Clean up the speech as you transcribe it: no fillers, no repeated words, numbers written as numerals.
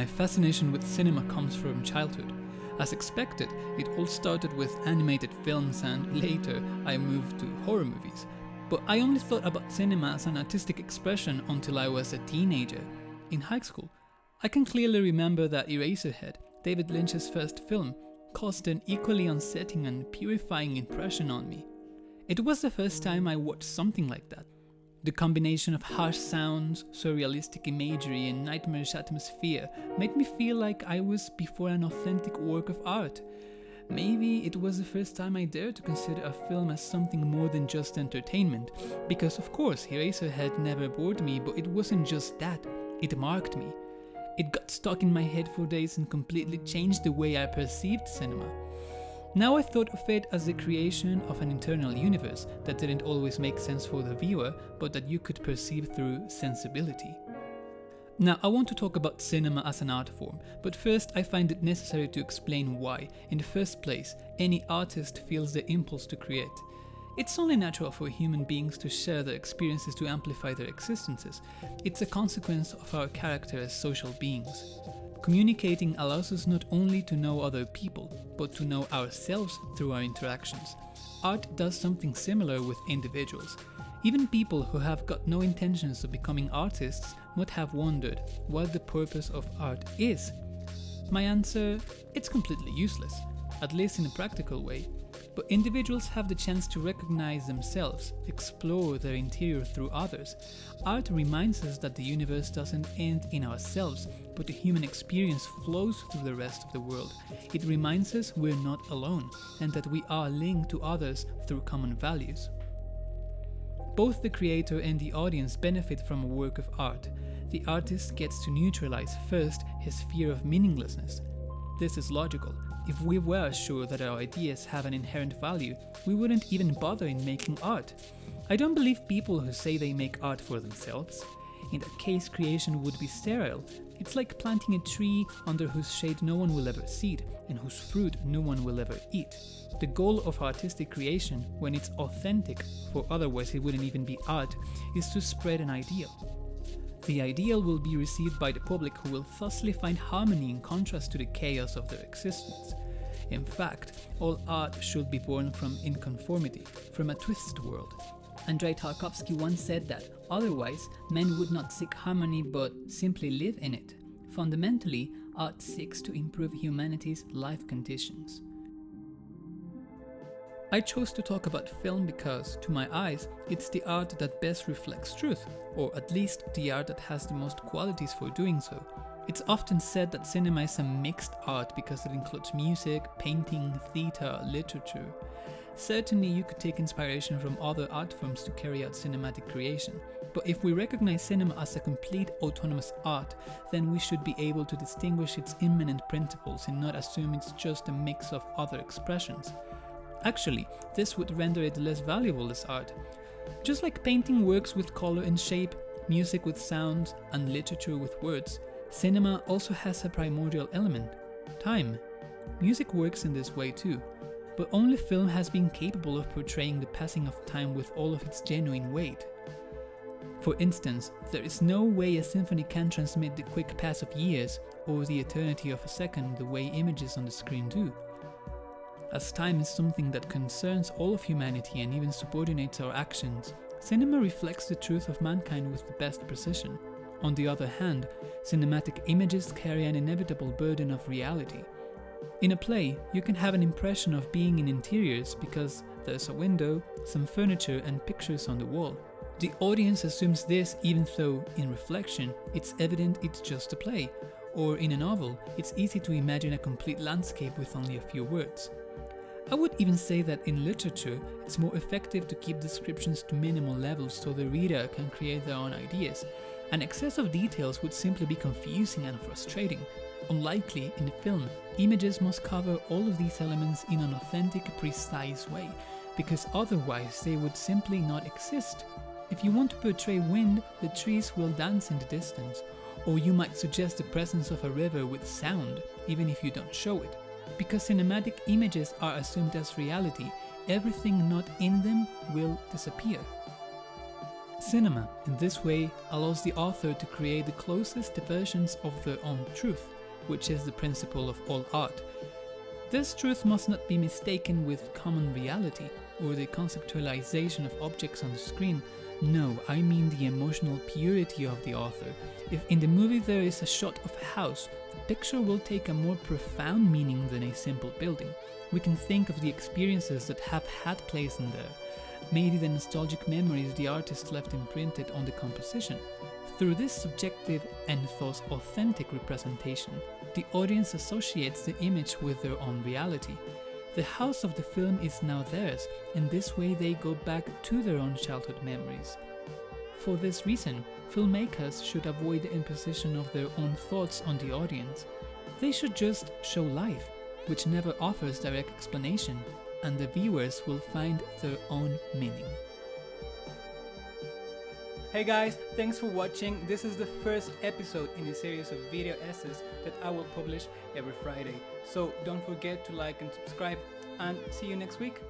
My fascination with cinema comes from childhood. As expected, it all started with animated films and later I moved to horror movies. But I only thought about cinema as an artistic expression until I was a teenager. In high school, I can clearly remember that Eraserhead, David Lynch's first film, caused an equally unsettling and purifying impression on me. It was the first time I watched something like that. The combination of harsh sounds, surrealistic imagery and nightmarish atmosphere made me feel like I was before an authentic work of art. Maybe it was the first time I dared to consider a film as something more than just entertainment, because of course Eraserhead never bored me, but it wasn't just that, it marked me. It got stuck in my head for days and completely changed the way I perceived cinema. Now I thought of it as the creation of an internal universe that didn't always make sense for the viewer, but that you could perceive through sensibility. Now I want to talk about cinema as an art form, but first I find it necessary to explain why, in the first place, any artist feels the impulse to create. It's only natural for human beings to share their experiences to amplify their existences. It's a consequence of our character as social beings. Communicating allows us not only to know other people, but to know ourselves through our interactions. Art does something similar with individuals. Even people who have got no intentions of becoming artists might have wondered what the purpose of art is. My answer: it's completely useless, at least in a practical way. But individuals have the chance to recognize themselves, explore their interior through others. Art reminds us that the universe doesn't end in ourselves, but the human experience flows through the rest of the world. It reminds us we're not alone, and that we are linked to others through common values. Both the creator and the audience benefit from a work of art. The artist gets to neutralize first his fear of meaninglessness. This is logical. If we were sure that our ideas have an inherent value, we wouldn't even bother in making art. I don't believe people who say they make art for themselves. In that case, creation would be sterile. It's like planting a tree under whose shade no one will ever seed, and whose fruit no one will ever eat. The goal of artistic creation, when it's authentic, for otherwise it wouldn't even be art, is to spread an ideal. The ideal will be received by the public, who will thusly find harmony in contrast to the chaos of their existence. In fact, all art should be born from inconformity, from a twisted world. Andrei Tarkovsky once said that, otherwise, men would not seek harmony but simply live in it. Fundamentally, art seeks to improve humanity's life conditions. I chose to talk about film because, to my eyes, it's the art that best reflects truth, or at least the art that has the most qualities for doing so. It's often said that cinema is a mixed art because it includes music, painting, theatre, literature. Certainly you could take inspiration from other art forms to carry out cinematic creation, but if we recognize cinema as a complete autonomous art, then we should be able to distinguish its immanent principles and not assume it's just a mix of other expressions. Actually, this would render it less valuable as art. Just like painting works with color and shape, music with sounds, and literature with words, cinema also has a primordial element: time. Music works in this way too, but only film has been capable of portraying the passing of time with all of its genuine weight. For instance, there is no way a symphony can transmit the quick pass of years or the eternity of a second the way images on the screen do. As time is something that concerns all of humanity and even subordinates our actions, cinema reflects the truth of mankind with the best precision. On the other hand, cinematic images carry an inevitable burden of reality. In a play, you can have an impression of being in interiors because there's a window, some furniture and pictures on the wall. The audience assumes this even though, in reflection, it's evident it's just a play. Or in a novel, it's easy to imagine a complete landscape with only a few words. I would even say that in literature, it's more effective to keep descriptions to minimal levels so the reader can create their own ideas. An excess of details would simply be confusing and frustrating. Unlikely in film, images must cover all of these elements in an authentic, precise way, because otherwise they would simply not exist. If you want to portray wind, the trees will dance in the distance, or you might suggest the presence of a river with sound, even if you don't show it. Because cinematic images are assumed as reality, everything not in them will disappear. Cinema, in this way, allows the author to create the closest versions of their own truth. which is the principle of all art. This truth must not be mistaken with common reality or the conceptualization of objects on the screen. No, I mean the emotional purity of the author. If in the movie there is a shot of a house, the picture will take a more profound meaning than a simple building. We can think of the experiences that have had place in there, maybe the nostalgic memories the artist left imprinted on the composition. Through this subjective and thus authentic representation, the audience associates the image with their own reality. The house of the film is now theirs, and this way they go back to their own childhood memories. For this reason, filmmakers should avoid the imposition of their own thoughts on the audience. They should just show life, which never offers direct explanation, and the viewers will find their own meaning. Hey guys, thanks for watching. This is the first episode in a series of video essays that I will publish every Friday. So don't forget to like and subscribe, and see you next week.